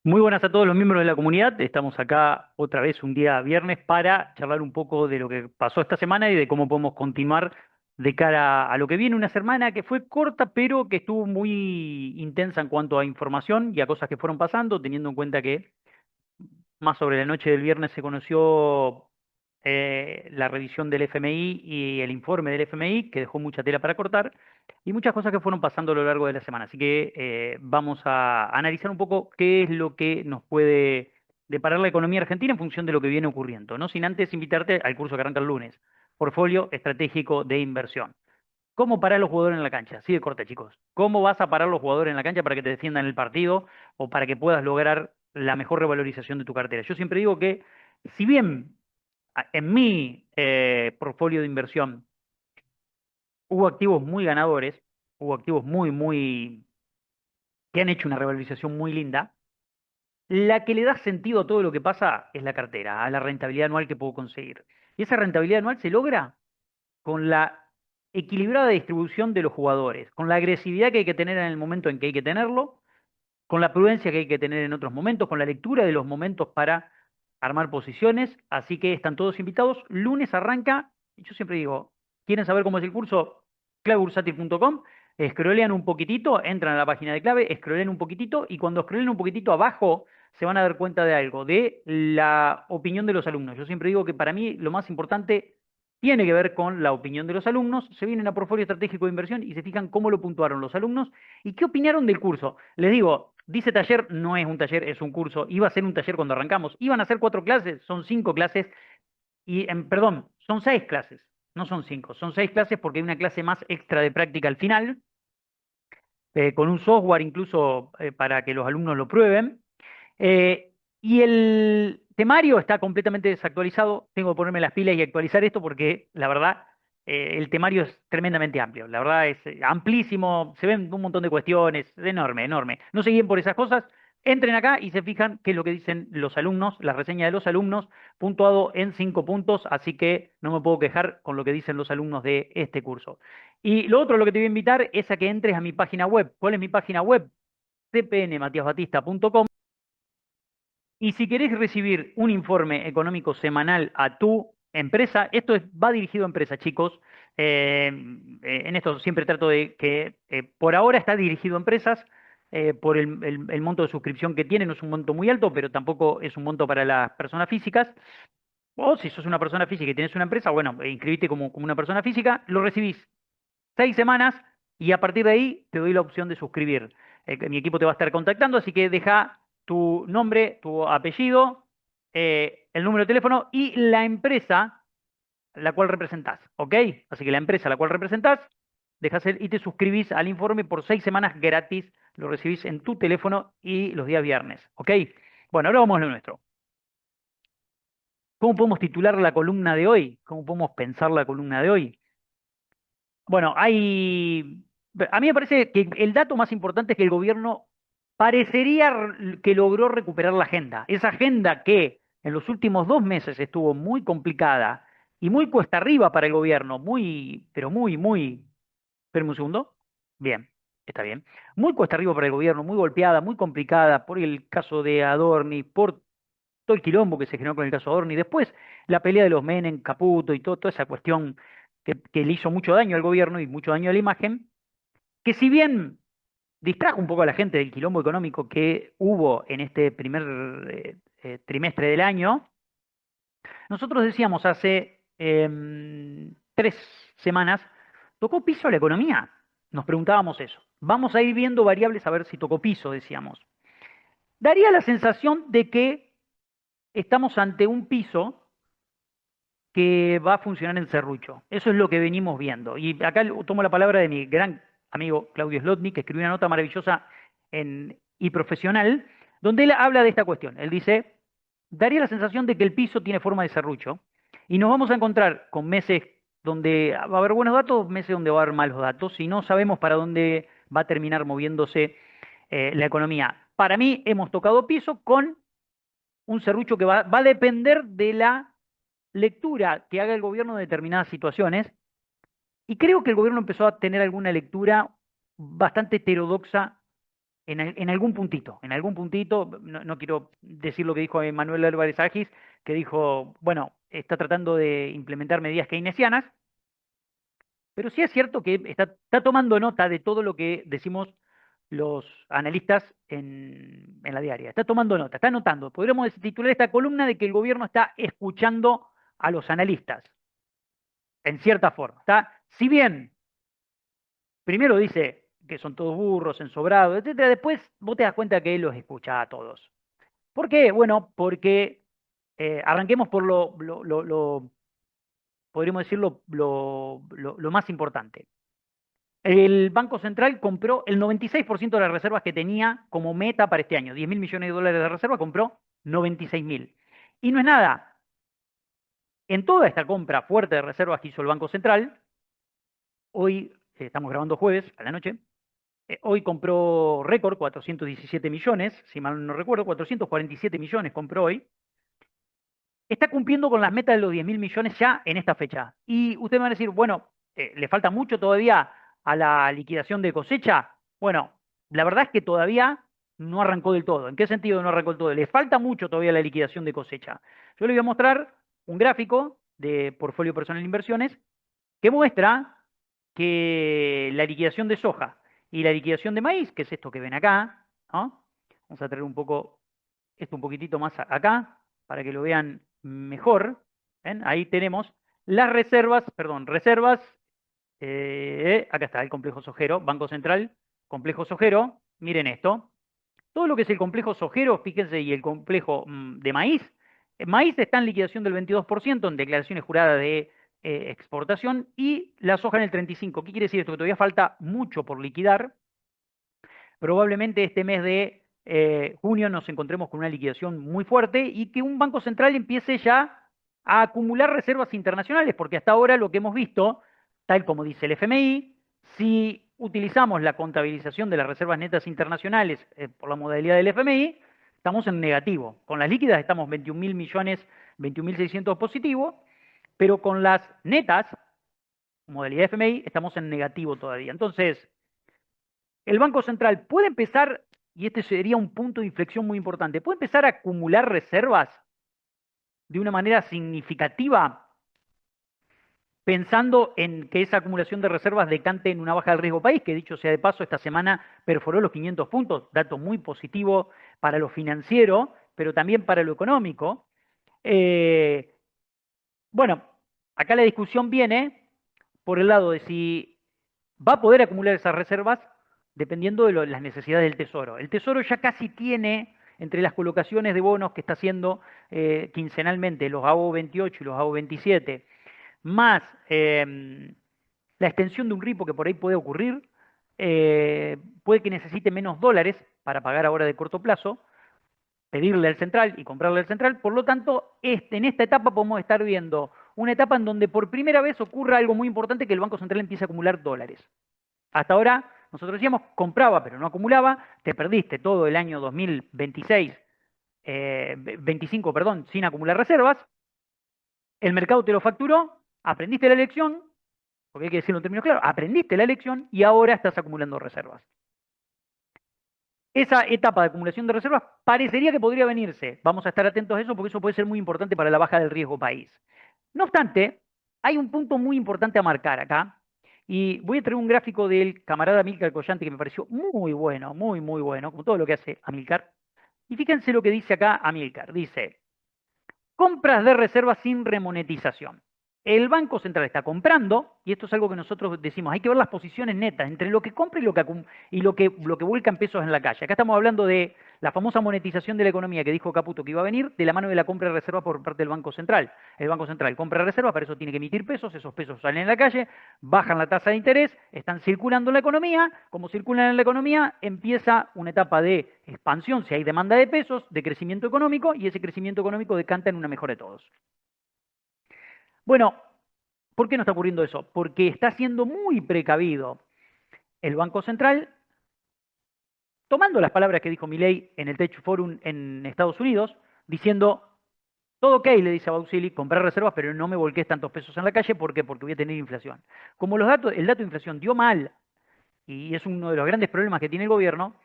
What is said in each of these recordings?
Muy buenas a todos los miembros de la comunidad. Estamos acá otra vez un día viernes para charlar un poco de lo que pasó esta semana y de cómo podemos continuar de cara a lo que viene. Una semana que fue corta, pero que estuvo muy intensa en cuanto a información y a cosas que fueron pasando, teniendo en cuenta que más sobre la noche del viernes se conoció la revisión del FMI y el informe del FMI, que dejó mucha tela para cortar, y muchas cosas que fueron pasando a lo largo de la semana. Así que vamos a analizar un poco qué es lo que nos puede deparar la economía argentina en función de lo que viene ocurriendo, ¿no? Sin antes invitarte al curso que arranca el lunes, Portfolio Estratégico de Inversión. ¿Cómo parar a los jugadores en la cancha? Así de corta, chicos. ¿Cómo vas a parar a los jugadores en la cancha para que te defiendan el partido o para que puedas lograr la mejor revalorización de tu cartera? Yo siempre digo que, si bien en mi portfolio de inversión hubo activos muy ganadores, hubo activos muy, que han hecho una revalorización muy linda, la que le da sentido a todo lo que pasa es la cartera, a la rentabilidad anual que puedo conseguir. Y esa rentabilidad anual se logra con la equilibrada distribución de los jugadores, con la agresividad que hay que tener en el momento en que hay que tenerlo, con la prudencia que hay que tener en otros momentos, con la lectura de los momentos para armar posiciones. Así que están todos invitados. Lunes arranca, y yo siempre digo, ¿quieren saber cómo es el curso? clavebursátil.com, scrollean un poquitito, entran a la página de clave, scrollean un poquitito, y cuando scrollen un poquitito abajo se van a dar cuenta de algo, de la opinión de los alumnos. Yo siempre digo que para mí lo más importante tiene que ver con la opinión de los alumnos. Se vienen a Portfolio Estratégico de Inversión y se fijan cómo lo puntuaron los alumnos y qué opinaron del curso. Les digo, dice taller, no es un taller, es un curso. Iba a ser un taller cuando arrancamos. Iban a ser 4 clases, son 5 clases. Y, perdón, son 6 clases, no son 5. Son 6 clases porque hay una clase más extra de práctica al final, con un software incluso para que los alumnos lo prueben. Y el temario está completamente desactualizado. Tengo que ponerme las pilas y actualizar esto porque la verdad el temario es tremendamente amplio. La verdad es amplísimo. Se ven un montón de cuestiones. Es enorme, enorme. No se guíen por esas cosas. Entren acá y se fijan qué es lo que dicen los alumnos, la reseña de los alumnos, puntuado en 5 puntos. Así que no me puedo quejar con lo que dicen los alumnos de este curso. Y lo otro, lo que te voy a invitar es a que entres a mi página web. ¿Cuál es mi página web? cpnmatiasbatista.com. Y si querés recibir un informe económico semanal a tu empresa, va dirigido a empresas, chicos. En esto siempre trato de que por ahora está dirigido a empresas por el monto de suscripción que tiene, no es un monto muy alto, pero tampoco es un monto para las personas físicas. O si sos una persona física y tienes una empresa, bueno, inscribite como una persona física, lo recibís 6 semanas y a partir de ahí te doy la opción de suscribir. Mi equipo te va a estar contactando, así que deja tu nombre, tu apellido, el número de teléfono y la empresa la cual representás, ¿ok? Así que la empresa a la cual representás, dejas y te suscribís al informe por 6 semanas gratis, lo recibís en tu teléfono y los días viernes, ¿ok? Bueno, ahora vamos a lo nuestro. ¿Cómo podemos titular la columna de hoy? ¿Cómo podemos pensar la columna de hoy? Bueno, a mí me parece que el dato más importante es que el gobierno parecería que logró recuperar la agenda. Esa agenda que en los últimos 2 meses estuvo muy complicada y muy cuesta arriba para el gobierno, pero muy, espérame un segundo. Bien, está bien. Muy cuesta arriba para el gobierno, muy golpeada, muy complicada por el caso de Adorni, por todo el quilombo que se generó con el caso Adorni. Después, la pelea de los Menem, Caputo y toda esa cuestión que le hizo mucho daño al gobierno y mucho daño a la imagen, que si bien distrajo un poco a la gente del quilombo económico que hubo en este primer trimestre del año, nosotros decíamos hace 3 semanas, ¿tocó piso la economía? Nos preguntábamos eso. Vamos a ir viendo variables a ver si tocó piso, decíamos. Daría la sensación de que estamos ante un piso que va a funcionar en serrucho. Eso es lo que venimos viendo. Y acá tomo la palabra de mi gran amigo Claudio Slotnik, que escribió una nota maravillosa y profesional, donde él habla de esta cuestión. Él dice, daría la sensación de que el piso tiene forma de serrucho y nos vamos a encontrar con meses donde va a haber buenos datos, meses donde va a haber malos datos, y no sabemos para dónde va a terminar moviéndose la economía. Para mí hemos tocado piso con un serrucho que va a depender de la lectura que haga el gobierno de determinadas situaciones, y creo que el gobierno empezó a tener alguna lectura bastante heterodoxa en algún puntito, no quiero decir lo que dijo Manuel Álvarez Agis, que dijo, bueno, está tratando de implementar medidas keynesianas, pero sí es cierto que está tomando nota de todo lo que decimos los analistas en la diaria. Está tomando nota, está anotando. Podríamos titular esta columna de que el gobierno está escuchando a los analistas, en cierta forma. Si bien primero dice que son todos burros, ensobrados, etcétera, después vos te das cuenta que él los escucha a todos. ¿Por qué? Bueno, porque arranquemos por podríamos decir, lo más importante. El Banco Central compró el 96% de las reservas que tenía como meta para este año. 10.000 millones de dólares de reserva, compró 96.000. Y no es nada. En toda esta compra fuerte de reservas que hizo el Banco Central, hoy estamos grabando jueves a la noche, hoy compró récord 417 millones, si mal no recuerdo, 447 millones compró hoy. Está cumpliendo con las metas de los 10.000 millones ya en esta fecha. Y ustedes van a decir, bueno, ¿le falta mucho todavía a la liquidación de cosecha? Bueno, la verdad es que todavía no arrancó del todo. ¿En qué sentido no arrancó del todo? Le falta mucho todavía a la liquidación de cosecha. Yo le voy a mostrar un gráfico de portfolio personal de inversiones que muestra que la liquidación de soja y la liquidación de maíz, que es esto que ven acá, ¿no? Vamos a traer un poco, esto un poquitito más acá, para que lo vean mejor. ¿Ven? Ahí tenemos las reservas, perdón, reservas, acá está el complejo sojero, Banco Central, complejo sojero, miren esto. Todo lo que es el complejo sojero, fíjense, y el complejo de maíz, maíz está en liquidación del 22% en declaraciones juradas de exportación y la soja en el 35%. ¿Qué quiere decir esto? Que todavía falta mucho por liquidar. Probablemente este mes de junio nos encontremos con una liquidación muy fuerte y que un banco central empiece ya a acumular reservas internacionales, porque hasta ahora lo que hemos visto, tal como dice el FMI, si utilizamos la contabilización de las reservas netas internacionales por la modalidad del FMI, estamos en negativo. Con las líquidas estamos 21.000 millones, 21.600 positivo, pero con las netas, modalidad FMI, estamos en negativo todavía. Entonces, el Banco Central puede empezar, y este sería un punto de inflexión muy importante, puede empezar a acumular reservas de una manera significativa, pensando en que esa acumulación de reservas decante en una baja del riesgo país, que dicho sea de paso, esta semana perforó los 500 puntos, dato muy positivo para lo financiero, pero también para lo económico. Eh, bueno, acá la discusión viene por el lado de si va a poder acumular esas reservas dependiendo de las necesidades del Tesoro. El Tesoro ya casi tiene, entre las colocaciones de bonos que está haciendo quincenalmente, los AO 28 y los AO 27, más la extensión de un ripo que por ahí puede ocurrir, puede que necesite menos dólares para pagar ahora de corto plazo, pedirle al central y comprarle al central. Por lo tanto, en esta etapa podemos estar viendo una etapa en donde por primera vez ocurra algo muy importante, que el Banco Central empiece a acumular dólares. Hasta ahora, nosotros decíamos, compraba pero no acumulaba, te perdiste todo el año 2026, 25, perdón, sin acumular reservas, el mercado te lo facturó, aprendiste la lección, porque hay que decirlo en términos claros, aprendiste la lección y ahora estás acumulando reservas. Esa etapa de acumulación de reservas parecería que podría venirse. Vamos a estar atentos a eso porque eso puede ser muy importante para la baja del riesgo país. No obstante, hay un punto muy importante a marcar acá. Y voy a traer un gráfico del camarada Amílcar Collante que me pareció muy bueno, muy bueno, como todo lo que hace Amílcar. Y fíjense lo que dice acá Amílcar. Dice, compras de reservas sin remonetización. El Banco Central está comprando, y esto es algo que nosotros decimos, hay que ver las posiciones netas entre lo que compra y lo que vuelca en pesos en la calle. Acá estamos hablando de la famosa monetización de la economía que dijo Caputo que iba a venir de la mano de la compra de reservas por parte del Banco Central. El Banco Central compra reservas, para eso tiene que emitir pesos, esos pesos salen en la calle, bajan la tasa de interés, están circulando en la economía, como circulan en la economía, empieza una etapa de expansión, si hay demanda de pesos, de crecimiento económico, y ese crecimiento económico decanta en una mejora de todos. Bueno, ¿por qué no está ocurriendo eso? Porque está siendo muy precavido el Banco Central, tomando las palabras que dijo Milei en el Tech Forum en Estados Unidos, diciendo, todo ok, le dice a Bausili, comprar reservas, pero no me volqués tantos pesos en la calle, ¿por qué? Porque voy a tener inflación. Como el dato de inflación dio mal, y es uno de los grandes problemas que tiene el gobierno,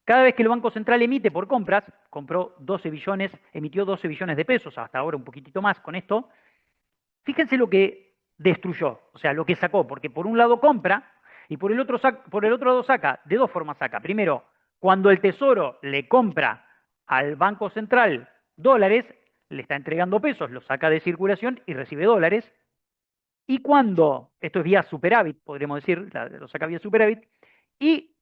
Cada vez que el Banco Central emite por compras, compró 12 billones, emitió 12 billones de pesos, hasta ahora un poquitito más con esto, fíjense lo que destruyó, o sea, lo que sacó, porque por un lado compra y por el otro lado saca, de dos formas saca. Primero, cuando el Tesoro le compra al Banco Central dólares, le está entregando pesos, los saca de circulación y recibe dólares. Y cuando, esto es vía superávit, podríamos decir, lo saca vía superávit, y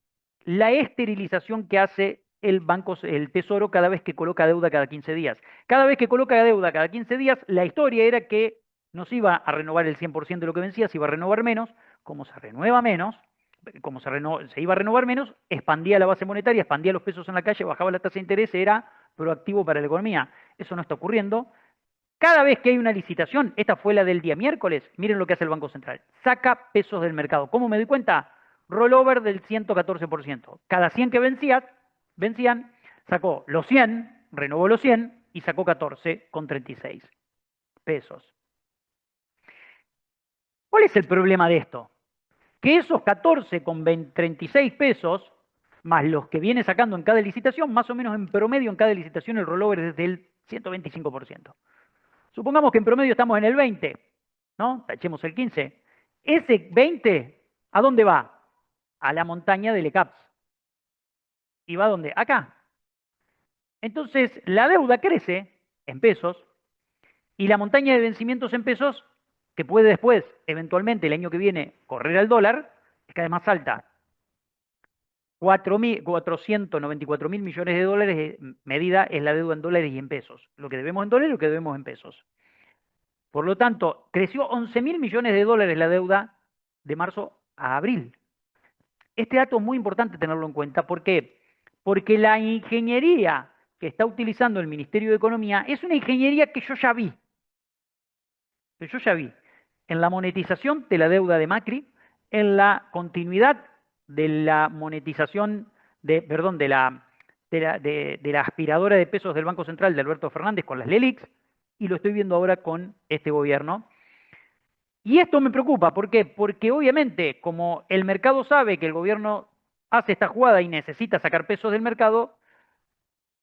la esterilización que hace el Tesoro cada vez que coloca deuda cada 15 días. Cada vez que coloca deuda cada 15 días, la historia era que no se iba a renovar el 100% de lo que vencía, se iba a renovar menos. Como se renueva menos, como se iba a renovar menos, expandía la base monetaria, expandía los pesos en la calle, bajaba la tasa de interés, era proactivo para la economía. Eso no está ocurriendo. Cada vez que hay una licitación, esta fue la del día miércoles, miren lo que hace el Banco Central. Saca pesos del mercado. ¿Cómo me doy cuenta? Rollover del 114%. Cada 100 que vencían, sacó los 100, renovó los 100 y sacó 14,36 pesos. ¿Cuál es el problema de esto? Que esos 14,36 pesos, más los que viene sacando en cada licitación, más o menos en promedio en cada licitación el rollover es del 125%. Supongamos que en promedio estamos en el 20, ¿no? Tachemos el 15. Ese 20, ¿a dónde va? A la montaña del ECAPS. ¿Y va a dónde? Acá. Entonces, la deuda crece en pesos y la montaña de vencimientos en pesos, que puede después, eventualmente, el año que viene, correr al dólar, es cada vez más alta. 494 mil millones de dólares medida es la deuda en dólares y en pesos. Lo que debemos en dólares y lo que debemos en pesos. Por lo tanto, creció 11 mil millones de dólares la deuda de marzo a abril. Este dato es muy importante tenerlo en cuenta. ¿Por qué? Porque la ingeniería que está utilizando el Ministerio de Economía es una ingeniería que yo ya vi. Que yo ya vi. En la monetización de la deuda de Macri, en la continuidad de la monetización perdón, de la aspiradora de pesos del Banco Central de Alberto Fernández con las LELIX, y lo estoy viendo ahora con este gobierno. Y esto me preocupa, ¿por qué? Porque obviamente, como el mercado sabe que el gobierno hace esta jugada y necesita sacar pesos del mercado,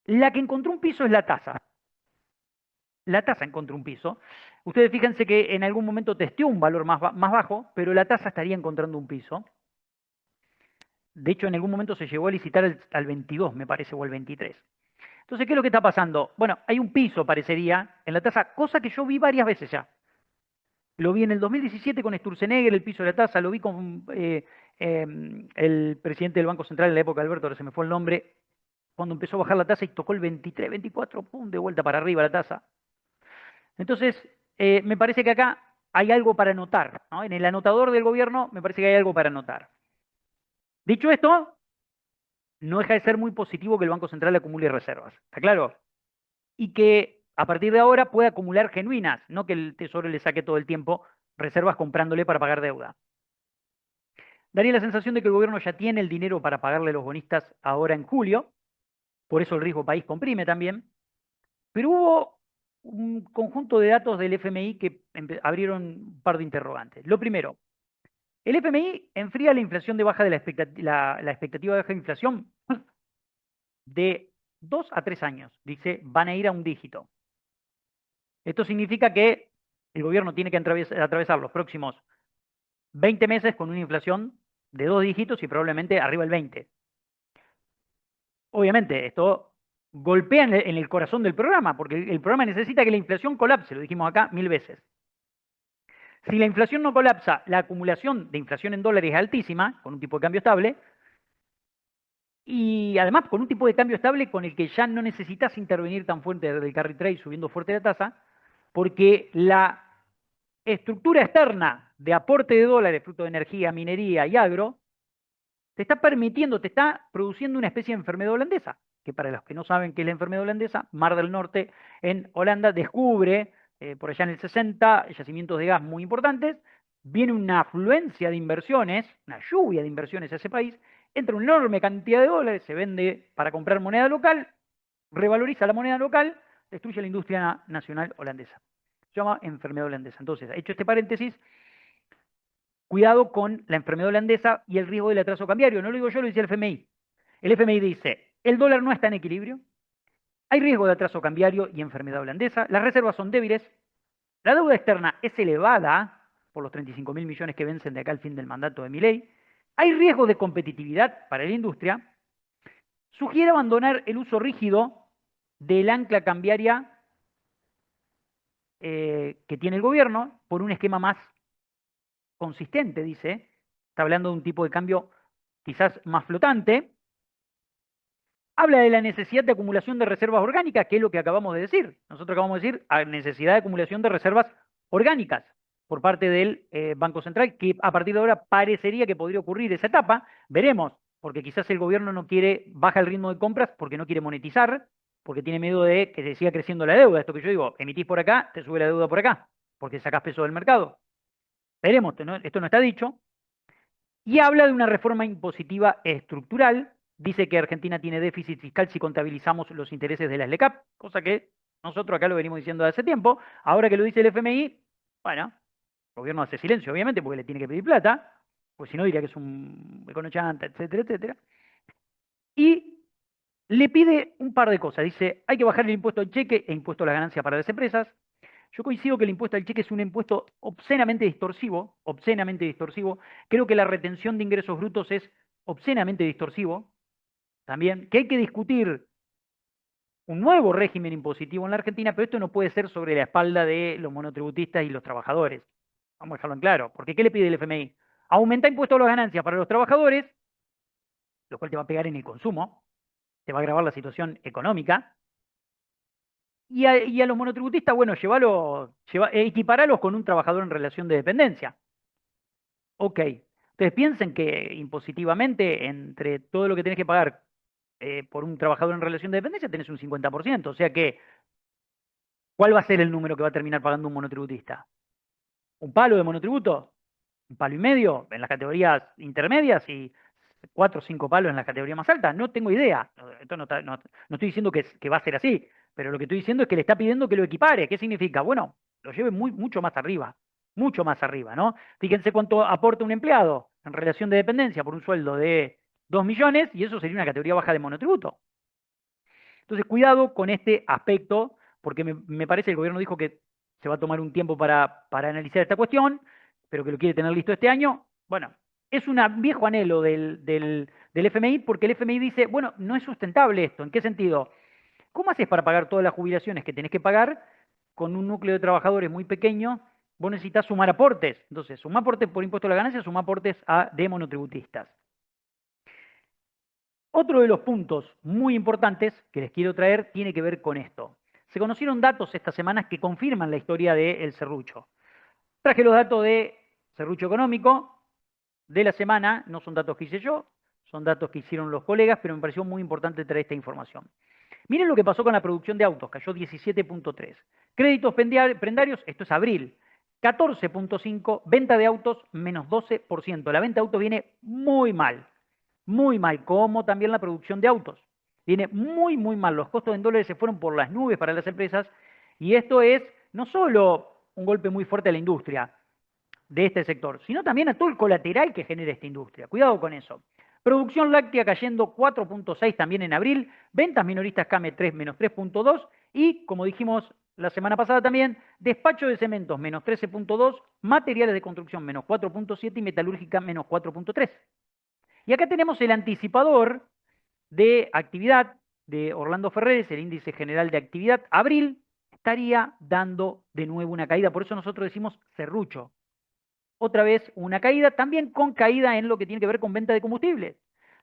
la que encontró un piso es la tasa. La tasa encontró un piso. Ustedes fíjense que en algún momento testeó un valor más bajo, pero la tasa estaría encontrando un piso. De hecho, en algún momento se llegó a licitar al 22, me parece, o al 23. Entonces, ¿qué es lo que está pasando? Bueno, hay un piso, parecería, en la tasa, cosa que yo vi varias veces ya. Lo vi en el 2017 con Sturzenegger, el piso de la tasa, lo vi con el presidente del Banco Central en la época de Alberto, ahora se me fue el nombre, cuando empezó a bajar la tasa y tocó el 23, 24, pum, de vuelta para arriba la tasa. Entonces, me parece que acá hay algo para anotar, ¿no? En el anotador del gobierno me parece que hay algo para anotar. Dicho esto, no deja de ser muy positivo que el Banco Central acumule reservas, ¿está claro? Y que a partir de ahora pueda acumular genuinas, no que el Tesoro le saque todo el tiempo reservas comprándole para pagar deuda. Daría la sensación de que el gobierno ya tiene el dinero para pagarle a los bonistas ahora en julio, por eso el riesgo país comprime también, pero hubo un conjunto de datos del FMI que abrieron un par de interrogantes. Lo primero, el FMI enfría la inflación de baja de la expectativa de baja de inflación de 2 a 3 años. Dice, van a ir a un dígito. Esto significa que el gobierno tiene que atravesar los próximos 20 meses con una inflación de 2 dígitos y probablemente arriba del 20. Obviamente, esto golpea en el corazón del programa, porque el programa necesita que la inflación colapse, lo dijimos acá 1000 veces. Si la inflación no colapsa, la acumulación de inflación en dólares es altísima, con un tipo de cambio estable, y además con un tipo de cambio estable con el que ya no necesitas intervenir tan fuerte del carry trade subiendo fuerte la tasa, porque la estructura externa de aporte de dólares, fruto de energía, minería y agro, te está permitiendo, te está produciendo una especie de enfermedad holandesa, que para los que no saben qué es la enfermedad holandesa, Mar del Norte en Holanda descubre, por allá en el 60, yacimientos de gas muy importantes, viene una afluencia de inversiones, una lluvia de inversiones a ese país, entra una enorme cantidad de dólares, se vende para comprar moneda local, revaloriza la moneda local, destruye la industria nacional holandesa. Se llama enfermedad holandesa. Entonces, hecho este paréntesis, cuidado con la enfermedad holandesa y el riesgo del atraso cambiario. No lo digo yo, lo dice el FMI. El FMI dice, El dólar no está en equilibrio. Hay riesgo de atraso cambiario y enfermedad holandesa. Las reservas son débiles. La deuda externa es elevada por los 35.000 millones que vencen de acá al fin del mandato de Milei. Hay riesgo de competitividad para la industria. Sugiere abandonar el uso rígido del ancla cambiaria que tiene el gobierno por un esquema más consistente, dice. Está hablando de un tipo de cambio quizás más flotante. Habla de la necesidad de acumulación de reservas orgánicas, que es lo que acabamos de decir. Nosotros acabamos de decir necesidad de acumulación de reservas orgánicas por parte del Banco Central, que a partir de ahora parecería que podría ocurrir esa etapa. Veremos, porque quizás el gobierno no quiere, baja el ritmo de compras porque no quiere monetizar, porque tiene miedo de que se siga creciendo la deuda. Esto que yo digo, emitís por acá, te sube la deuda por acá, porque sacás peso del mercado. Veremos, esto no está dicho. Y habla de una reforma impositiva estructural. Dice que Argentina tiene déficit fiscal si contabilizamos los intereses de la SLECAP, cosa que nosotros acá lo venimos diciendo de hace tiempo. Ahora que lo dice el FMI, bueno, el gobierno hace silencio, obviamente, porque le tiene que pedir plata, pues si no diría que es un econochanta, etcétera, etcétera. Y le pide un par de cosas. Dice, hay que bajar el impuesto al cheque e impuesto a la ganancia para las empresas. Yo coincido que el impuesto al cheque es un impuesto obscenamente distorsivo, obscenamente distorsivo. Creo que la retención de ingresos brutos es obscenamente distorsivo también, que hay que discutir un nuevo régimen impositivo en la Argentina, pero esto no puede ser sobre la espalda de los monotributistas y los trabajadores. Vamos a dejarlo en claro, porque ¿qué le pide el FMI? Aumenta impuestos a las ganancias para los trabajadores, lo cual te va a pegar en el consumo, te va a agravar la situación económica, y a los monotributistas, bueno, equiparalos con un trabajador en relación de dependencia. Ok. Entonces piensen que impositivamente, entre todo lo que tenés que pagar por un trabajador en relación de dependencia, tenés un 50%. O sea que, ¿cuál va a ser el número que va a terminar pagando un monotributista? ¿Un palo de monotributo? ¿Un palo y medio en las categorías intermedias y 4 o 5 palos en las categorías más altas? No tengo idea. Esto no estoy diciendo que va a ser así, pero lo que estoy diciendo es que le está pidiendo que lo equipare. ¿Qué significa? Bueno, lo lleve mucho más arriba, ¿no? Fíjense cuánto aporta un empleado en relación de dependencia por un sueldo de 2 millones y eso sería una categoría baja de monotributo. Entonces, cuidado con este aspecto, porque me parece que el gobierno dijo que se va a tomar un tiempo para analizar esta cuestión, pero que lo quiere tener listo este año. Bueno, es un viejo anhelo del FMI, porque el FMI dice, bueno, no es sustentable esto. ¿En qué sentido? ¿Cómo haces para pagar todas las jubilaciones que tenés que pagar con un núcleo de trabajadores muy pequeño? Vos necesitas sumar aportes. Entonces, sumar aportes por impuesto a la ganancia, sumar aportes de monotributistas. Otro de los puntos muy importantes que les quiero traer tiene que ver con esto. Se conocieron datos estas semanas que confirman la historia del serrucho. Traje los datos de serrucho económico de la semana, no son datos que hice yo, son datos que hicieron los colegas, pero me pareció muy importante traer esta información. Miren lo que pasó con la producción de autos, cayó 17.3. Créditos prendarios, esto es abril, 14.5, venta de autos menos 12%. La venta de autos viene muy mal, como también la producción de autos. Viene muy, muy mal. Los costos en dólares se fueron por las nubes para las empresas y esto es no solo un golpe muy fuerte a la industria de este sector, sino también a todo el colateral que genera esta industria. Cuidado con eso. Producción láctea cayendo 4.6 también en abril, ventas minoristas CAME 3 menos 3.2 y, como dijimos la semana pasada también, despacho de cementos menos 13.2, materiales de construcción menos 4.7 y metalúrgica menos 4.3. Y acá tenemos el anticipador de actividad de Orlando Ferreres, el índice general de actividad. Abril estaría dando de nuevo una caída, por eso nosotros decimos serrucho. Otra vez una caída, también con caída en lo que tiene que ver con venta de combustibles.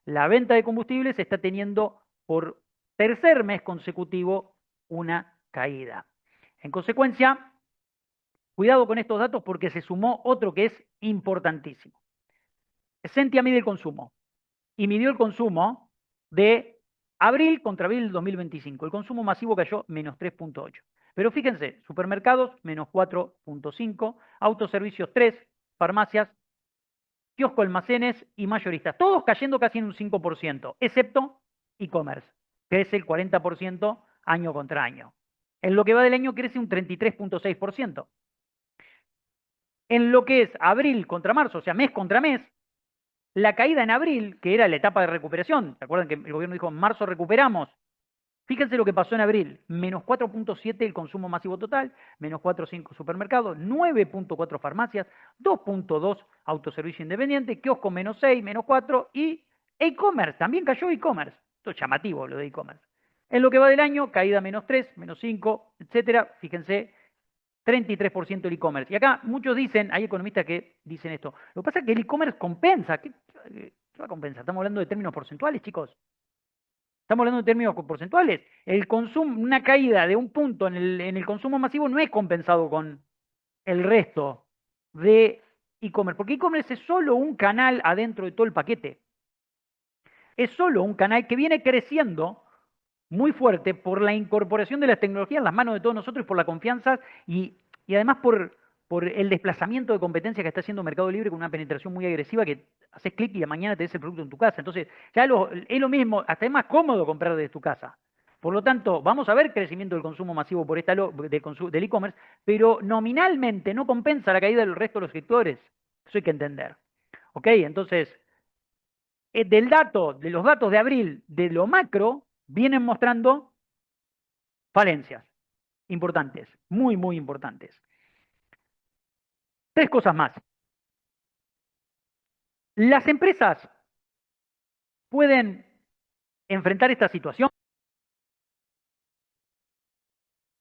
La venta de combustibles está teniendo por tercer mes consecutivo una caída. En consecuencia, cuidado con estos datos porque se sumó otro que es importantísimo. Sentia mide el consumo y midió el consumo de abril contra abril del 2025. El consumo masivo cayó menos 3.8. Pero fíjense, supermercados menos 4.5, autoservicios 3, farmacias, kiosco, almacenes y mayoristas, todos cayendo casi en un 5%, excepto e-commerce, que es el 40% año contra año. En lo que va del año crece un 33.6%. En lo que es abril contra marzo, o sea, mes contra mes, la caída en abril, que era la etapa de recuperación. ¿Se acuerdan que el gobierno dijo en marzo recuperamos? Fíjense lo que pasó en abril, menos 4.7 el consumo masivo total, menos 4.5 supermercados, 9.4 farmacias, 2.2 autoservicio independiente, kiosco menos 6, menos 4 y e-commerce, también cayó e-commerce. Esto es llamativo lo de e-commerce. En lo que va del año, caída menos 3, menos 5, etcétera. Fíjense, 33% el e-commerce. Y acá muchos dicen, hay economistas que dicen esto, lo que pasa es que el e-commerce compensa. ¿Qué va a compensar? Estamos hablando de términos porcentuales, chicos. Estamos hablando de términos porcentuales. El consumo, una caída de un punto en el consumo masivo no es compensado con el resto de e-commerce, porque e-commerce es solo un canal adentro de todo el paquete. Es solo un canal que viene creciendo muy fuerte por la incorporación de las tecnologías en las manos de todos nosotros y por la confianza y además por el desplazamiento de competencia que está haciendo Mercado Libre con una penetración muy agresiva que haces clic y mañana te des el producto en tu casa. Entonces, ya es lo mismo, hasta es más cómodo comprar desde tu casa. Por lo tanto, vamos a ver crecimiento del consumo masivo por del e-commerce, pero nominalmente no compensa la caída del resto de los sectores. Eso hay que entender. ¿Ok? Entonces, de los datos de abril de lo macro, vienen mostrando falencias importantes, muy, muy importantes. Tres cosas más. Las empresas pueden enfrentar esta situación.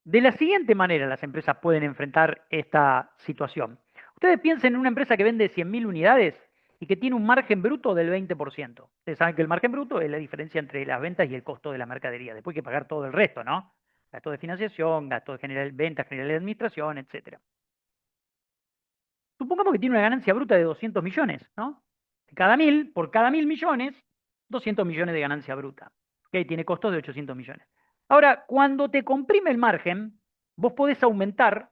De la siguiente manera las empresas pueden enfrentar esta situación. Ustedes piensen en una empresa que vende 100.000 unidades y que tiene un margen bruto del 20%. Ustedes saben que el margen bruto es la diferencia entre las ventas y el costo de la mercadería. Después hay que pagar todo el resto, ¿no? Gastos de financiación, gastos de ventas, general de administración, etcétera. Supongamos que tiene una ganancia bruta de 200 millones, ¿no? Por cada 1.000 millones, 200 millones de ganancia bruta. ¿Ok? Tiene costos de 800 millones. Ahora, cuando te comprime el margen, vos podés aumentar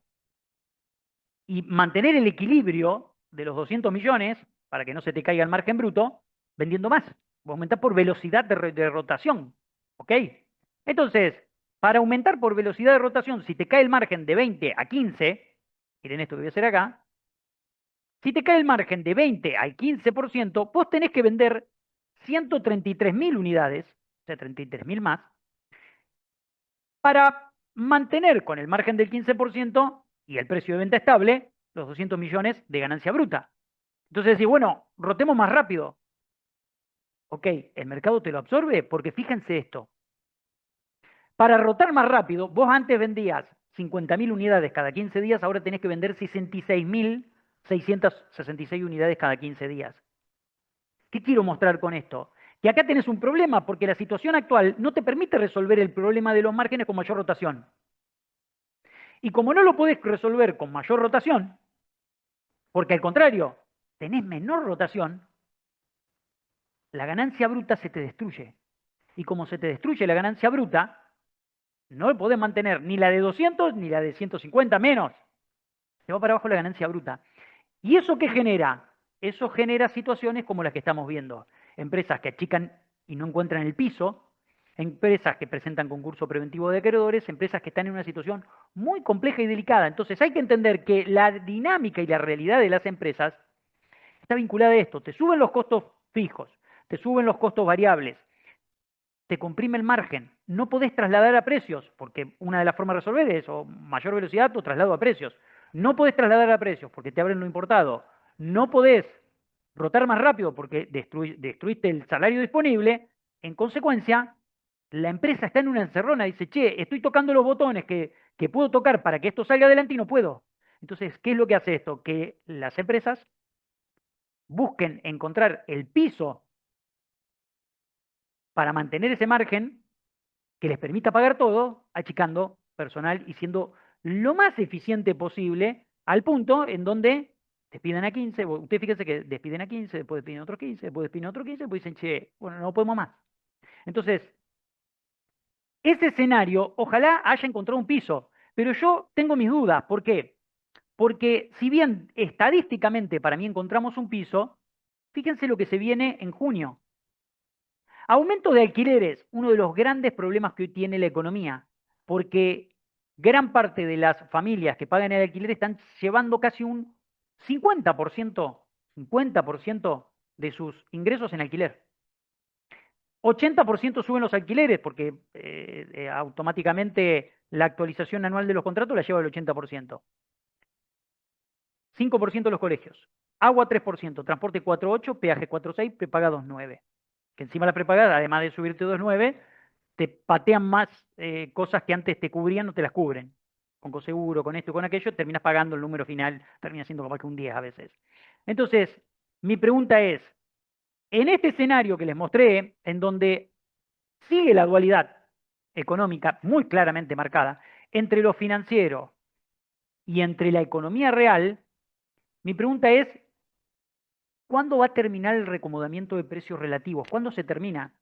y mantener el equilibrio de los 200 millones para que no se te caiga el margen bruto, vendiendo más. Vos aumentás por velocidad de rotación. ¿Ok? Entonces, para aumentar por velocidad de rotación, si te cae el margen de 20 a 15, miren esto que voy a hacer acá, si te cae el margen de 20 al 15%, vos tenés que vender 133.000 unidades, o sea, 33.000 más, para mantener con el margen del 15% y el precio de venta estable los 200 millones de ganancia bruta. Entonces decís, bueno, rotemos más rápido. Ok, el mercado te lo absorbe porque fíjense esto. Para rotar más rápido, vos antes vendías 50.000 unidades cada 15 días, ahora tenés que vender 66.666 unidades cada 15 días. ¿Qué quiero mostrar con esto? Que acá tenés un problema porque la situación actual no te permite resolver el problema de los márgenes con mayor rotación. Y como no lo podés resolver con mayor rotación, porque al contrario, tenés menor rotación, la ganancia bruta se te destruye. Y como se te destruye la ganancia bruta, no podés mantener ni la de 200 ni la de 150 menos. Se va para abajo la ganancia bruta. ¿Y eso qué genera? Eso genera situaciones como las que estamos viendo. Empresas que achican y no encuentran el piso, empresas que presentan concurso preventivo de acreedores, empresas que están en una situación muy compleja y delicada. Entonces hay que entender que la dinámica y la realidad de las empresas está vinculada a esto. Te suben los costos fijos, te suben los costos variables, te comprime el margen. No podés trasladar a precios, porque una de las formas de resolver es o mayor velocidad o traslado a precios. No podés trasladar a precios porque te abren lo importado. No podés rotar más rápido porque destruiste el salario disponible. En consecuencia, la empresa está en una encerrona. Dice, che, estoy tocando los botones que puedo tocar para que esto salga adelante y no puedo. Entonces, ¿qué es lo que hace esto? Que las empresas busquen encontrar el piso para mantener ese margen que les permita pagar todo, achicando personal y siendo lo más eficiente posible al punto en donde despiden a 15, ustedes fíjense que despiden a 15, después despiden a otros 15, después despiden a otros 15, después dicen, che, bueno, no podemos más. Entonces, ese escenario, ojalá haya encontrado un piso, pero yo tengo mis dudas. ¿Por qué? Porque si bien estadísticamente para mí encontramos un piso, fíjense lo que se viene en junio. Aumento de alquileres, uno de los grandes problemas que hoy tiene la economía, porque gran parte de las familias que pagan el alquiler están llevando casi un 50%, 50% de sus ingresos en alquiler. 80% suben los alquileres porque automáticamente la actualización anual de los contratos la lleva el 80%. 5% los colegios. Agua 3%, transporte 4,8%, peaje 4,6%, prepaga 2,9%. Que encima la prepaga, además de subirte 2,9%, te patean más cosas que antes te cubrían, no te las cubren. Con coseguro, con esto y con aquello, terminas pagando el número final, termina siendo capaz que un 10 a veces. Entonces, mi pregunta es, en este escenario que les mostré, en donde sigue la dualidad económica muy claramente marcada entre lo financiero y entre la economía real, mi pregunta es, ¿cuándo va a terminar el recomodamiento de precios relativos? ¿Cuándo se termina?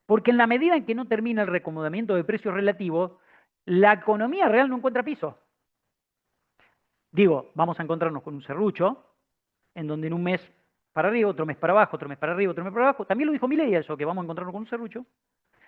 Porque en la medida en que no termina el recomodamiento de precios relativos, la economía real no encuentra piso. Digo, vamos a encontrarnos con un serrucho, en donde en un mes para arriba, otro mes para abajo, otro mes para arriba, otro mes para abajo. También lo dijo Milei eso, que vamos a encontrarnos con un serrucho,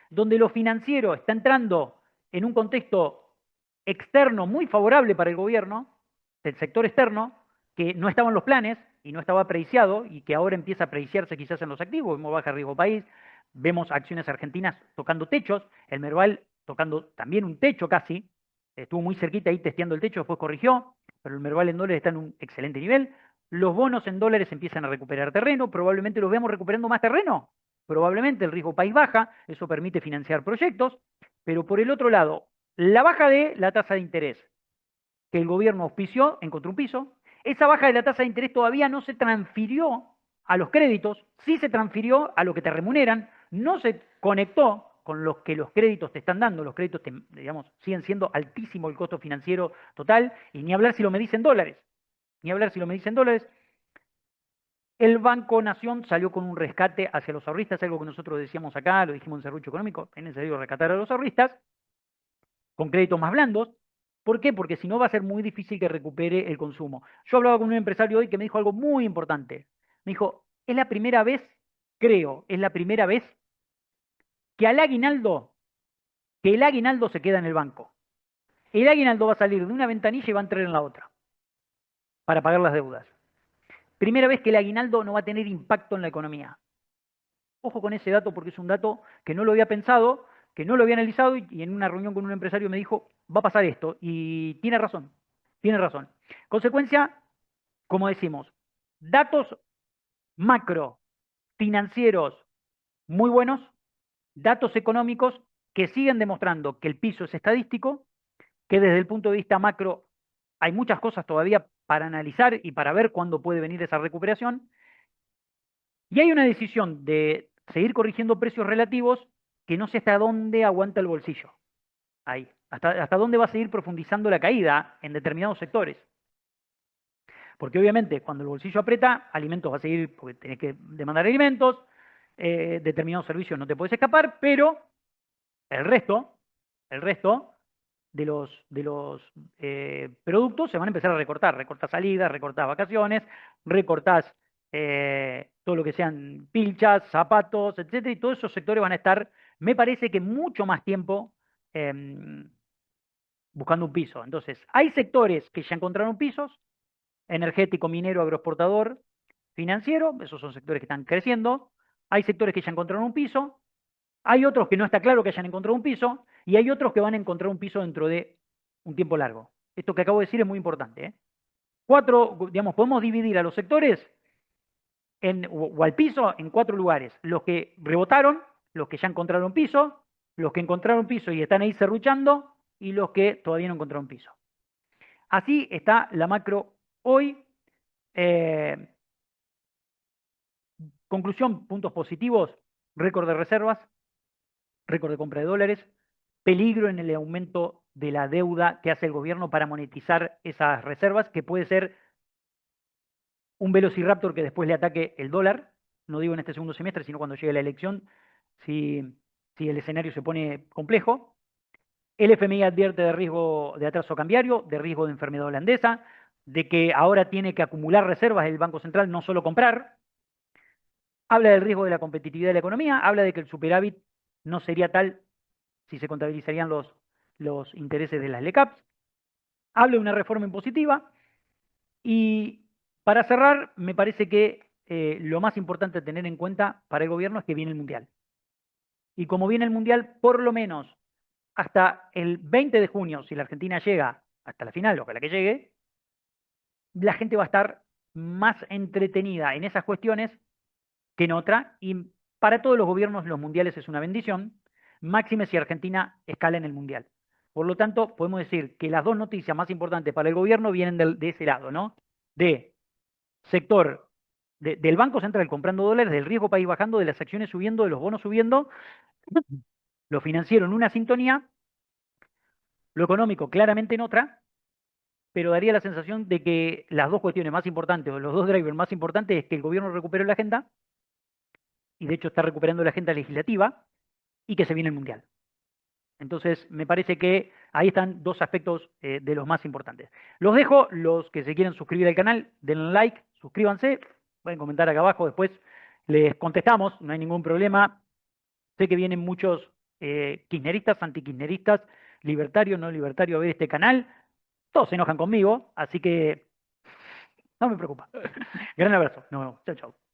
donde lo financiero está entrando en un contexto externo muy favorable para el gobierno, del sector externo, que no estaba en los planes y no estaba apreciado y que ahora empieza a apreciarse quizás en los activos, vemos baja riesgo país, vemos acciones argentinas tocando techos, el Merval tocando también un techo casi, estuvo muy cerquita ahí testeando el techo, después corrigió, pero el Merval en dólares está en un excelente nivel, los bonos en dólares empiezan a recuperar terreno, probablemente los veamos recuperando más terreno, probablemente el riesgo país baja, eso permite financiar proyectos, pero por el otro lado, la baja de la tasa de interés que el gobierno auspició, encontró un piso, esa baja de la tasa de interés todavía no se transfirió a los créditos, sí se transfirió a lo que te remuneran, no se conectó con los que los créditos te están dando, los créditos digamos, siguen siendo altísimo el costo financiero total, y ni hablar si lo medís en dólares, ni hablar si lo medís en dólares. El Banco Nación salió con un rescate hacia los ahorristas, algo que nosotros decíamos acá, lo dijimos en Serrucho Económico, es necesario rescatar a los ahorristas con créditos más blandos. ¿Por qué? Porque si no va a ser muy difícil que recupere el consumo. Yo hablaba con un empresario hoy que me dijo algo muy importante. Me dijo, es la primera vez, creo, es la primera vez que que el aguinaldo se queda en el banco. El aguinaldo va a salir de una ventanilla y va a entrar en la otra para pagar las deudas. Primera vez que el aguinaldo no va a tener impacto en la economía. Ojo con ese dato porque es un dato que no lo había pensado, que no lo había analizado y en una reunión con un empresario me dijo, va a pasar esto. Y tiene razón, tiene razón. Consecuencia, como decimos, datos macro financieros muy buenos, datos económicos que siguen demostrando que el piso es estadístico, que desde el punto de vista macro hay muchas cosas todavía para analizar y para ver cuándo puede venir esa recuperación. Y hay una decisión de seguir corrigiendo precios relativos que no sé hasta dónde aguanta el bolsillo. Ahí. Hasta dónde va a seguir profundizando la caída en determinados sectores. Porque obviamente cuando el bolsillo aprieta, alimentos va a seguir, porque tenés que demandar alimentos, determinados servicios no te puedes escapar, pero el resto, el resto de los productos se van a empezar a recortar. Recortás salidas, recortás vacaciones, recortás todo lo que sean pilchas, zapatos, etcétera, y todos esos sectores van a estar, me parece que mucho más tiempo buscando un piso. Entonces, hay sectores que ya encontraron pisos, energético, minero, agroexportador, financiero, esos son sectores que están creciendo. Hay sectores que ya encontraron un piso, hay otros que no está claro que hayan encontrado un piso, y hay otros que van a encontrar un piso dentro de un tiempo largo. Esto que acabo de decir es muy importante, ¿eh? Digamos, podemos dividir a los sectores o al piso en 4 lugares. Los que rebotaron, los que ya encontraron piso, los que encontraron piso y están ahí serruchando, y los que todavía no encontraron piso. Así está la macro hoy. Conclusión, puntos positivos, récord de reservas, récord de compra de dólares, peligro en el aumento de la deuda que hace el gobierno para monetizar esas reservas, que puede ser un velociraptor que después le ataque el dólar, no digo en este segundo semestre, sino cuando llegue la elección, si el escenario se pone complejo. El FMI advierte de riesgo de atraso cambiario, de riesgo de enfermedad holandesa, de que ahora tiene que acumular reservas el Banco Central, no solo comprar. Habla del riesgo de la competitividad de la economía, habla de que el superávit no sería tal si se contabilizarían los intereses de las LECAPs, habla de una reforma impositiva y para cerrar, me parece que lo más importante a tener en cuenta para el gobierno es que viene el Mundial. Y como viene el Mundial, por lo menos hasta el 20 de junio, si la Argentina llega hasta la final, ojalá que llegue, la gente va a estar más entretenida en esas cuestiones que en otra. Y para todos los gobiernos los mundiales es una bendición, máxime si Argentina escala en el Mundial. Por lo tanto, podemos decir que las dos noticias más importantes para el gobierno vienen de ese lado, ¿no? De sector del Banco Central comprando dólares, del riesgo país bajando, de las acciones subiendo, de los bonos subiendo, lo financiero en una sintonía, lo económico claramente en otra, pero daría la sensación de que las dos cuestiones más importantes, o los dos drivers más importantes, es que el gobierno recupere la agenda, y de hecho está recuperando la agenda legislativa, y que se viene el Mundial. Entonces, me parece que ahí están dos aspectos de los más importantes. Los dejo, los que se quieran suscribir al canal, denle like, suscríbanse, pueden comentar acá abajo, después les contestamos, no hay ningún problema. Sé que vienen muchos kirchneristas, antikirchneristas, libertarios, no libertarios a ver este canal. Todos se enojan conmigo, así que no me preocupa. Gran abrazo. Nos vemos. Chao, chao.